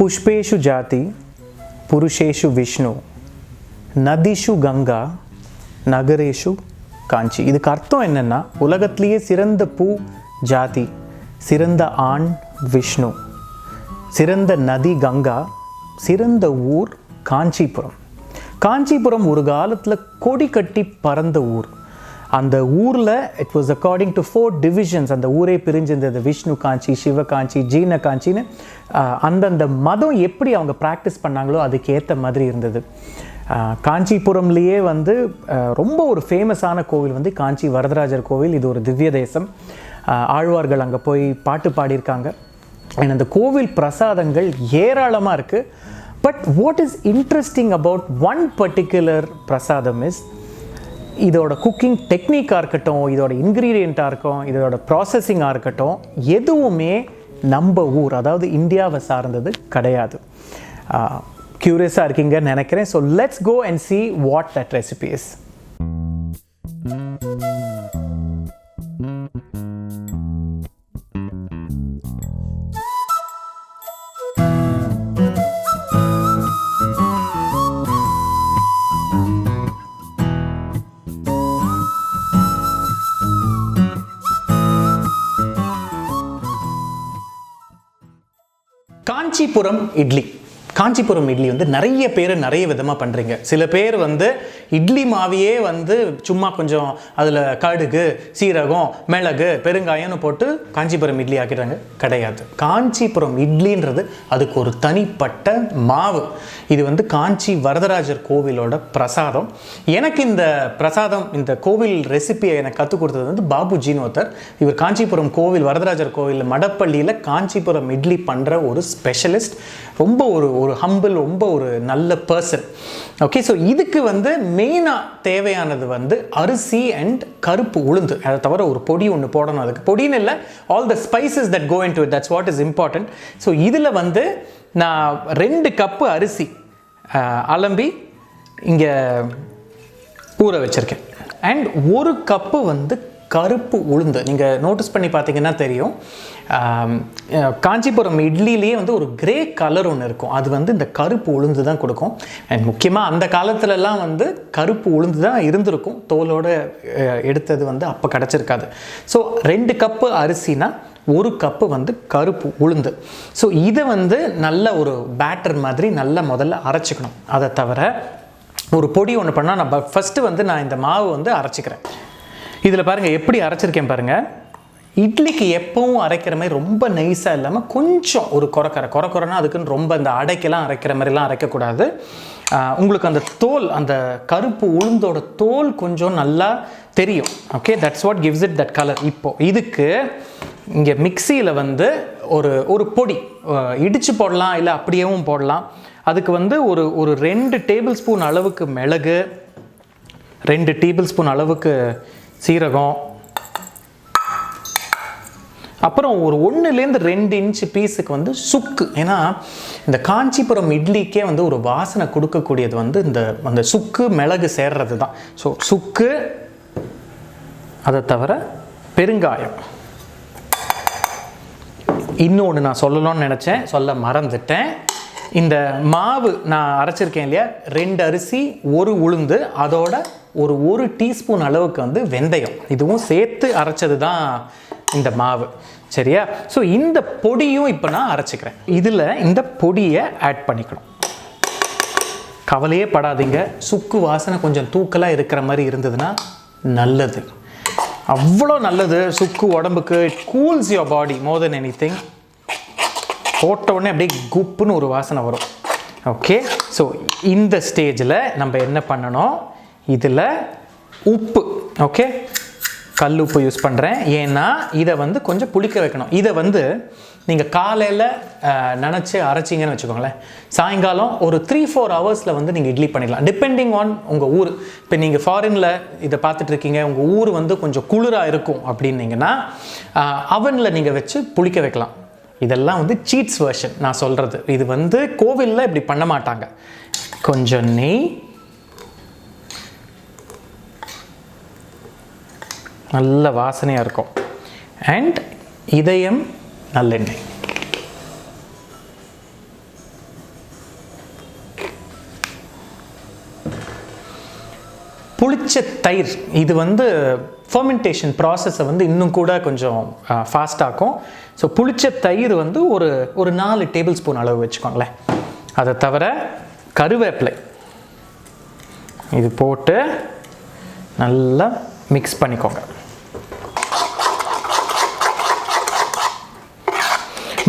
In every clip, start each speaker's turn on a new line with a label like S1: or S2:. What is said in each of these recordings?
S1: புஷ்பேஷு ஜாதி புருஷேஷு விஷ்ணு நதிஷு கங்கா நகரேஷு காஞ்சி. இதுக்கு அர்த்தம் என்னென்னா, உலகத்திலேயே சிறந்த பூ ஜாதி, சிறந்த ஆண் விஷ்ணு, சிறந்த நதி கங்கா, சிறந்த ஊர் காஞ்சிபுரம். காஞ்சிபுரம் ஒரு காலத்தில் கொடி கட்டி பறந்த ஊர். அந்த ஊரில் it was according to 4 divisions. அந்த ஊரே பிரிஞ்சிருந்தது. விஷ்ணு காஞ்சி, சிவ காஞ்சி, ஜீன காஞ்சின்னு அந்தந்த மதம் எப்படி அவங்க ப்ராக்டிஸ் பண்ணாங்களோ அதுக்கேற்ற மாதிரி இருந்தது. காஞ்சிபுரம்லேயே வந்து ரொம்ப ஒரு ஃபேமஸான கோவில் வந்து காஞ்சி வரதராஜர் கோவில். இது ஒரு திவ்ய தேசம். ஆழ்வார்கள் அங்கே போய் பாட்டு பாடியிருக்காங்க. அந்த கோவில் பிரசாதங்கள் ஏராளமாக இருக்குது. But what is interesting about one particular பிரசாதம் இஸ், இதோட குக்கிங் டெக்னிக்காக இருக்கட்டும், இதோட இன்க்ரீடியண்ட்டாக இருக்கும், இதோட ப்ராசஸிங்காக இருக்கட்டும், எதுவுமே நம்ம ஊர், அதாவது இந்தியாவை சார்ந்தது கிடையாது. க்யூரியஸாக இருக்கீங்கன்னு நினைக்கிறேன். So let's go and see what that recipe is. Kanchipuram idli. Kanchipuram idli வந்து நிறைய பேர் நிறைய விதமாக பண்ணுறீங்க. சில பேர் வந்து இட்லி மாவையே வந்து சும்மா கொஞ்சம் அதில் கடுகு, சீரகம், மிளகு, பெருங்காயம்னு போட்டு காஞ்சிபுரம் இட்லி ஆக்கிடுறாங்க. கிடையாது. காஞ்சிபுரம் இட்லின்றது அதுக்கு ஒரு தனிப்பட்ட மாவு. இது வந்து காஞ்சி வரதராஜர் கோவிலோட பிரசாதம். எனக்கு இந்த பிரசாதம், இந்த கோவில் ரெசிபியை எனக்கு கற்றுக் கொடுத்தது வந்து பாபுஜின்னு ஒருத்தர். இவர் காஞ்சிபுரம் கோவில், வரதராஜர் கோவில் மடப்பள்ளியில் காஞ்சிபுரம் இட்லி பண்ணுற ஒரு ஸ்பெஷலிஸ்ட். ரொம்ப ஒரு ஹம்பிள், ரொம்ப ஒரு நல்ல பர்சன். ஓகே, ஸோ இதுக்கு வந்து மெயினாக தேவையானது வந்து அரிசி அண்ட் கருப்பு உளுந்து. அதை தவிர ஒரு பொடி ஒன்று போடணும். அதுக்கு பொடின்னு இல்லை, all the spices that go into it, that's what is important. So இதில் வந்து நான் 2 கப்பு அரிசி அலம்பி இங்கே ஊற வச்சுருக்கேன். அண்ட் 1 கப்பு வந்து கருப்பு உளுந்து. நீங்கள் நோட்டீஸ் பண்ணி பார்த்தீங்கன்னா தெரியும், காஞ்சிபுரம் இட்லிலேயே வந்து ஒரு கிரே கலர் ஒன்று இருக்கும். அது வந்து இந்த கருப்பு உளுந்து தான் கொடுக்கும். அண்ட் முக்கியமாக அந்த காலத்துலலாம் வந்து கருப்பு உளுந்து தான் இருந்திருக்கும். தோலோடு எடுத்தது வந்து அப்போ கிடச்சிருக்காது. ஸோ 2 கப்பு அரிசினா 1 கப்பு வந்து கருப்பு உளுந்து. ஸோ இதை வந்து நல்ல ஒரு பேட்டர் மாதிரி நல்லா முதல்ல அரைச்சிக்கணும். அதை தவிர ஒரு பொடி ஒன்று பண்ணால், நான் ஃபஸ்ட்டு வந்து நான் இந்த மாவு வந்து அரைச்சிக்கிறேன். இதில் பாருங்கள் எப்படி அரைச்சிருக்கேன் பாருங்கள். இட்லிக்கு எப்பவும் அரைக்கிற மாதிரி ரொம்ப நைஸாக இல்லாமல் கொஞ்சம் ஒரு குறைன்னா அதுக்குன்னு ரொம்ப இந்த அடைக்கெல்லாம் அரைக்கிற மாதிரிலாம் அரைக்கக்கூடாது. உங்களுக்கு அந்த தோல், அந்த கருப்பு உளுந்தோட தோல் கொஞ்சம் நல்லா தெரியும். Okay, that's what gives it that colour. இப்போது இதுக்கு இங்கே மிக்சியில் வந்து ஒரு பொடி இடித்து போடலாம், இல்லை அப்படியேவும் போடலாம். அதுக்கு வந்து ஒரு 2 டேபிள் ஸ்பூன் அளவுக்கு மிளகு, 2 டேபிள் ஸ்பூன் அளவுக்கு சீரகம், அப்புறம் ஒரு 1லேருந்து 2 இன்ச்சு பீஸுக்கு வந்து சுக்கு. ஏன்னா இந்த காஞ்சிபுரம் இட்லிக்கே வந்து ஒரு வாசனை கொடுக்கக்கூடியது வந்து அந்த சுக்கு மிளகு சேர்றது தான். ஸோ சுக்கு, அதை தவிர பெருங்காயம். இன்னொன்று நான் சொல்லணும்னு நினச்சேன், சொல்ல மறந்துட்டேன். இந்த மாவு நான் அரைச்சிருக்கேன் இல்லையா, 2 அரிசி 1 உளுந்து, அதோட ஒரு டீஸ்பூன் அளவுக்கு வந்து வெந்தயம், இதுவும் சேர்த்து அரைச்சது தான் இந்த மாவு. சரியா? ஸோ இந்த பொடியும் இப்போ நான் அரைச்சிக்கிறேன். இதில் இந்த பொடியை ஆட் பண்ணிக்கணும். கவலையே படாதீங்க, சுக்கு வாசனை கொஞ்சம் தூக்கலாக இருக்கிற மாதிரி இருந்ததுன்னா நல்லது, அவ்வளோ நல்லது. சுக்கு உடம்புக்கு it cools your body more then anything. போட்ட உடனே அப்படியே குப்புன்னு ஒரு வாசனை வரும். ஓகே, ஸோ இந்த ஸ்டேஜில் நம்ம என்ன பண்ணணும், இதில் உப்பு, ஓகே, கல் உப்பு யூஸ் பண்ணுறேன். ஏன்னா இதை வந்து கொஞ்சம் புளிக்க வைக்கணும். இதை வந்து நீங்கள் காலையில் நினச்சி அரைச்சிங்கன்னு வச்சுக்கோங்களேன், சாயங்காலம் ஒரு 3-4 ஹவர்ஸில் வந்து நீங்கள் இட்லி பண்ணிடலாம், டிபெண்டிங் ஆன் உங்கள் ஊர். இப்போ நீங்கள் ஃபாரினில் இதை பார்த்துட்ருக்கீங்க, உங்கள் ஊர் வந்து கொஞ்சம் குளிராக இருக்கும் அப்படின்னீங்கன்னா அவனில் நீங்கள் வச்சு புளிக்க வைக்கலாம். இதெல்லாம் வந்து சீட்ஸ் வெர்ஷன் நான் சொல்கிறது. இது வந்து கோவிலில் இப்படி பண்ண மாட்டாங்க. கொஞ்சம் நெய், நல்ல வாசனையாக இருக்கும், அண்ட் இதயம் நல்லெண்ணெய். புளிச்ச தயிர். இது வந்து ஃபர்மெண்டேஷன் ப்ராசஸை வந்து இன்னும் கூட கொஞ்சம் ஃபாஸ்டாகும். ஸோ புளிச்ச தயிர் வந்து ஒரு 4 டேபிள் ஸ்பூன் அளவு வச்சுக்கோங்களேன். அதை தவிர கருவேப்பிலை இது போட்டு நல்லா மிக்ஸ் பண்ணிக்கோங்க.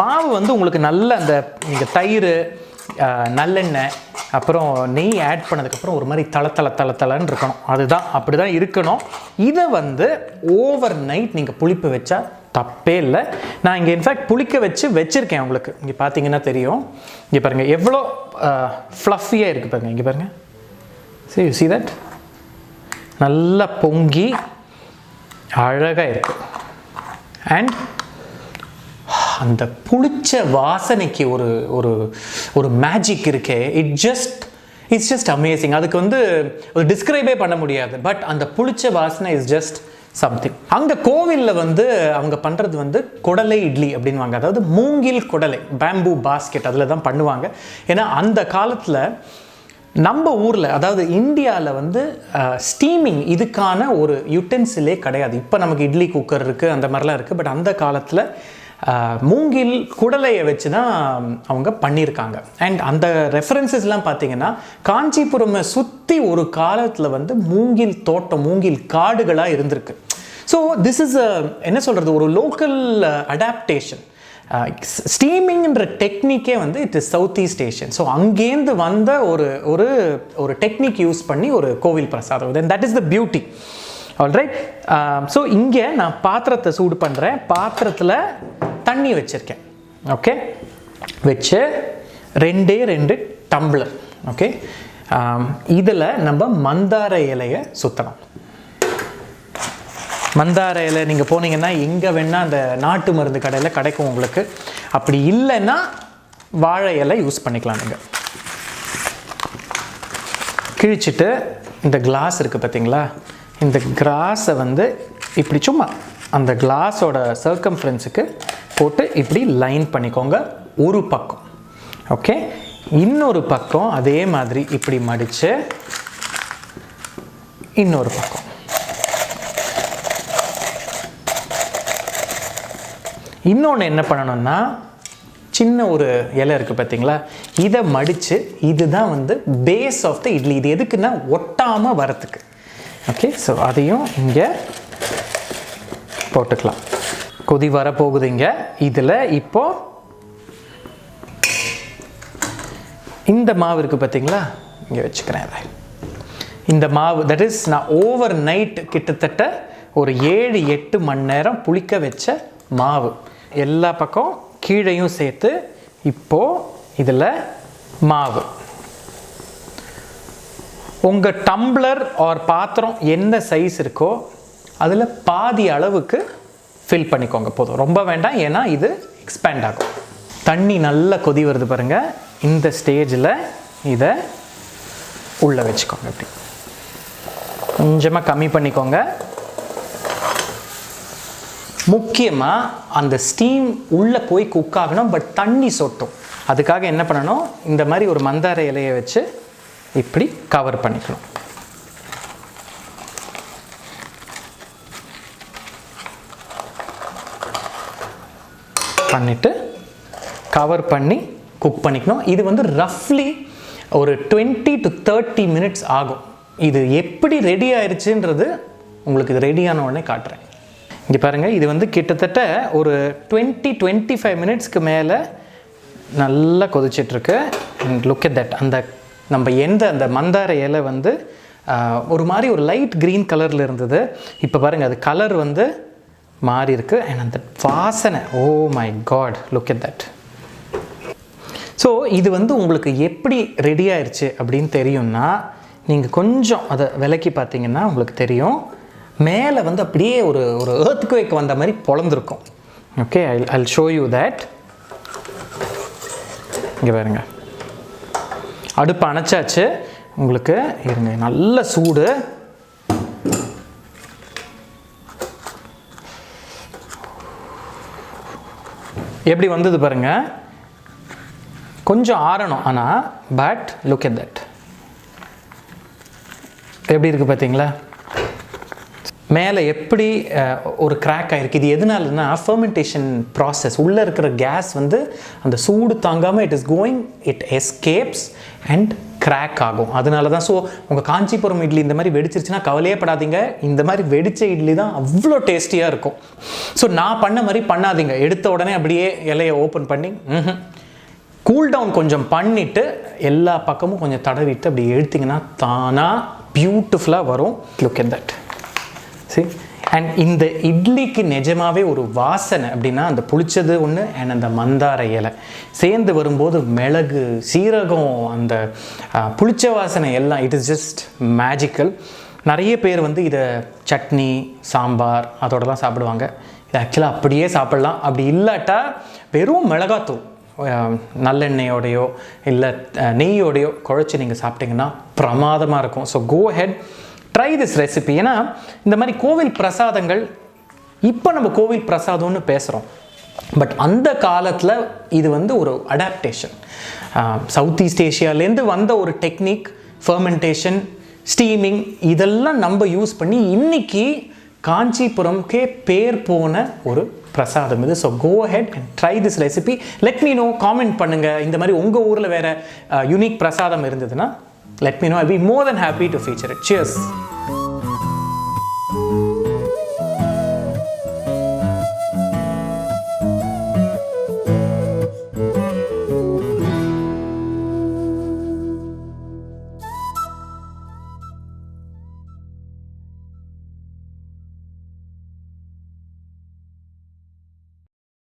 S1: மாவு வந்து உங்களுக்கு நல்ல அந்த நீங்கள் தயிர், நல்லெண்ணெய், அப்புறம் நெய் ஆட் பண்ணதுக்கப்புறம் ஒரு மாதிரி தளன்னு இருக்கணும். அதுதான் அப்படி தான் இருக்கணும். இதை வந்து ஓவர் நைட் நீங்கள் புளிப்பு வச்சா தப்பே இல்லை. நான் இங்கே இன்ஃபேக்ட் புளிக்க வச்சுருக்கேன். உங்களுக்கு இங்கே பார்த்தீங்கன்னா தெரியும். இங்கே பாருங்கள் எவ்வளோ ஃப்ளஃபியாக இருக்குது பாருங்கள். இங்கே பாருங்கள், சரி, யூ see that? நல்லா பொங்கி அழகாக இருக்கு. அண்ட் அந்த புளிச்ச வாசனைக்கு ஒரு மேஜிக் இருக்கே. It's just amazing. அதுக்கு வந்து ஒரு டிஸ்கிரைபே பண்ண முடியாது. பட் அந்த புளிச்ச வாசனை இஸ் ஜஸ்ட் சம்திங். அங்கே கோவிலில் வந்து அவங்க பண்ணுறது வந்து குடலை இட்லி அப்படின்வாங்க. அதாவது மூங்கில் குடலை, பேம்பூ பாஸ்கெட், அதில் தான் பண்ணுவாங்க. ஏன்னா அந்த காலத்தில் நம்ம ஊரில், அதாவது இந்தியாவில் வந்து ஸ்டீமிங் இதுக்கான ஒரு யுட்டென்சிலே கிடையாது. இப்போ நமக்கு இட்லி குக்கர் இருக்குது, அந்த மாதிரிலாம் இருக்குது. பட் அந்த காலத்தில் மூங்கில் குடலையை வச்சு தான் அவங்க பண்ணியிருக்காங்க. அண்ட் அந்த ரெஃபரன்சஸ்லாம் பார்த்தீங்கன்னா காஞ்சிபுரமை சுற்றி ஒரு காலத்தில் வந்து மூங்கில் தோட்டம், மூங்கில் காடுகளாக இருந்திருக்கு. ஸோ திஸ் இஸ் என்ன சொல்கிறது, ஒரு லோக்கல் அடாப்டேஷன். ஸ்டீமிங்ன்ற டெக்னிக்கே வந்து it is South East Asian. So அங்கேருந்து வந்த ஒரு டெக்னிக் யூஸ் பண்ணி ஒரு கோவில் பிரசாதம். Then that is the beauty. Alright. So இங்கே நான் பாத்திரத்தை சூடு பண்ணுறேன். பாத்திரத்தில் தண்ணி வச்சுருக்கேன். ஓகே, வச்சு 2 டம்ளர். ஓகே, இதில் நம்ம மந்தார இலையை சுற்றணும். மந்தார இலை நீங்கள் போனீங்கன்னா எங்கே வேணால் அந்த நாட்டு மருந்து கடையில் கிடைக்கும் உங்களுக்கு. அப்படி இல்லைன்னா வாழை இலை யூஸ் பண்ணிக்கலாம். நீங்கள் கிழிச்சிட்டு இந்த கிளாஸ் இருக்குது பார்த்தீங்களா, இந்த கிளாஸை வந்து இப்படி சும்மா அந்த கிளாஸோட சர்க்கம்ஃபரன்ஸுக்கு போட்டு இப்படி லைன் பண்ணிக்கோங்க ஒரு பக்கம். ஓகே, இன்னொரு பக்கம் அதே மாதிரி இப்படி மடித்து இன்னொரு பக்கம். இன்னொன்று என்ன பண்ணணும்னா, சின்ன ஒரு இலை இருக்குது பார்த்தீங்களா, இதை மடித்து, இதுதான் வந்து பேஸ் ஆஃப் த இட்லி. இது எதுக்குன்னா ஒட்டாமல் வரத்துக்கு. ஓகே, ஸோ அதையும் இங்கே போட்டுக்கலாம். கொதி வரப்போகுது இங்கே. இதில் இப்போது இந்த மாவு இருக்குது பார்த்தீங்களா, இங்கே வச்சுக்கிறேன். அதை இந்த மாவு தட் இஸ் நான் ஓவர் நைட் கிட்டத்தட்ட ஒரு 7-8 மணி நேரம் புளிக்க வச்ச மாவு. எல்லா பக்கம் கீழையும் சேர்த்து இப்போது இதில் மாவு. உங்கள் டம்ளர் ஆர் பாத்திரம் என்ன சைஸ் இருக்கோ அதில் பாதி அளவுக்கு ஃபில் பண்ணிக்கோங்க. போதும், ரொம்ப வேண்டாம், ஏன்னா இது எக்ஸ்பேண்ட் ஆகும். தண்ணி நல்லா கொதி வருது பாருங்கள். இந்த ஸ்டேஜில் இதை உள்ளே வச்சுக்கோங்க. இப்படி கொஞ்சமாக கம்மி பண்ணிக்கோங்க. முக்கியமாக அந்த ஸ்டீம் உள்ளே போய் குக் ஆகணும். பட் தண்ணி சொட்டும். அதுக்காக என்ன பண்ணணும், இந்த மாதிரி ஒரு மந்தார இலையை வச்சு இப்படி கவர் பண்ணிக்கணும். பண்ணிவிட்டு கவர் பண்ணி குக் பண்ணிக்கணும். இது வந்து ரஃப்லி ஒரு 20 to 30 minutes ஆகும். இது எப்படி ரெடி ஆயிடுச்சுன்றது உங்களுக்கு இது ரெடியான உடனே காட்டுறேன். இங்கே பாருங்கள், இது வந்து கிட்டத்தட்ட ஒரு 20-25 மினிட்ஸ்க்கு மேலே நல்லா கொதிச்சிட்ருக்கு. And look at that. அந்த நம்ம அந்த மந்தார இலை வந்து ஒரு மாதிரி ஒரு லைட் க்ரீன் கலரில் இருந்தது. இப்போ பாருங்கள், அது கலர் வந்து மாறி இருக்கு. அண்ட் அந்த வாசனை, oh my God, look at that. So இது வந்து உங்களுக்கு எப்படி ரெடி ஆயிடுச்சு அப்படின்னு தெரியும்னா, நீங்கள் கொஞ்சம் அதை விலக்கி பார்த்தீங்கன்னா உங்களுக்கு தெரியும். மேலே வந்து அப்படியே ஒரு earthquake வந்த மாதிரி பொழந்திருக்கும். Okay, I'll show you that. இங்கே பாருங்க, அடுப்பு அணைச்சாச்சு. உங்களுக்கு இருங்க, நல்ல சூடு. எப்படி வந்தது பாருங்க. கொஞ்சம் ஆறணும் ஆனால், பட் லுக் அட் தட். எப்படி இருக்குது பார்த்தீங்களா? மேலே எப்படி ஒரு கிராக் ஆகிருக்கு. இது எதனாலன்னா ஃபர்மெண்டேஷன் ப்ராசஸ். உள்ளே இருக்கிற கேஸ் வந்து அந்த சூடு தாங்காமல் இட் எஸ்கேப்ஸ் அண்ட் கிராக் ஆகும். அதனால தான். ஸோ உங்கள் காஞ்சிபுரம் இட்லி இந்த மாதிரி வெடிச்சிருச்சுன்னா கவலையே படாதீங்க. இந்த மாதிரி வெடித்த இட்லி தான் அவ்வளோ டேஸ்டியாக இருக்கும். ஸோ நான் பண்ண மாதிரி பண்ணாதீங்க. எடுத்த உடனே அப்படியே இலையை ஓப்பன் பண்ணி கூல் டவுன் கொஞ்சம் பண்ணிவிட்டு எல்லா பக்கமும் கொஞ்சம் தடவிட்டு அப்படி எடுத்திங்கன்னா தானாக பியூட்டிஃபுல்லாக வரும். Look at that. சரி. அண்ட் இந்த இட்லிக்கு நிஜமாகவே ஒரு வாசனை அப்படின்னா அந்த புளிச்சது ஒன்று அண்ட் அந்த மந்தார இலை சேர்ந்து வரும்போது மிளகு, சீரகம், அந்த புளிச்ச வாசனை எல்லாம் இட் இஸ் ஜஸ்ட் மேஜிக்கல். நிறைய பேர் வந்து இதை சட்னி, சாம்பார் அதோடலாம் சாப்பிடுவாங்க. இது ஆக்சுவலாக அப்படியே சாப்பிட்லாம். அப்படி இல்லாட்டா வெறும் மிளகாத்தூள் நல்லெண்ணெயோடையோ இல்லை நெய்யோடையோ குழச்சி நீங்கள் சாப்பிட்டிங்கன்னா பிரமாதமாக இருக்கும். So go ahead, try this recipe. ஏன்னா இந்த மாதிரி கோவில் பிரசாதங்கள் இப்போ நம்ம கோவில் பிரசாதம்னு பேசுகிறோம், பட் அந்த காலத்தில் இது வந்து ஒரு அடாப்டேஷன். சவுத் ஈஸ்ட் ஏஷியாலேருந்து வந்த ஒரு டெக்னிக், ஃபர்மெண்டேஷன், ஸ்டீமிங், இதெல்லாம் நம்ம யூஸ் பண்ணி இன்னைக்கு காஞ்சிபுரம்கே பேர் போன ஒரு பிரசாதம் இது. So go ahead and try this recipe. Let me know, comment பண்ணுங்கள். இந்த மாதிரி உங்கள் ஊரில் வேறு யூனிக் பிரசாதம் இருந்ததுன்னா let me know. I'll be more than happy to feature it. Cheers.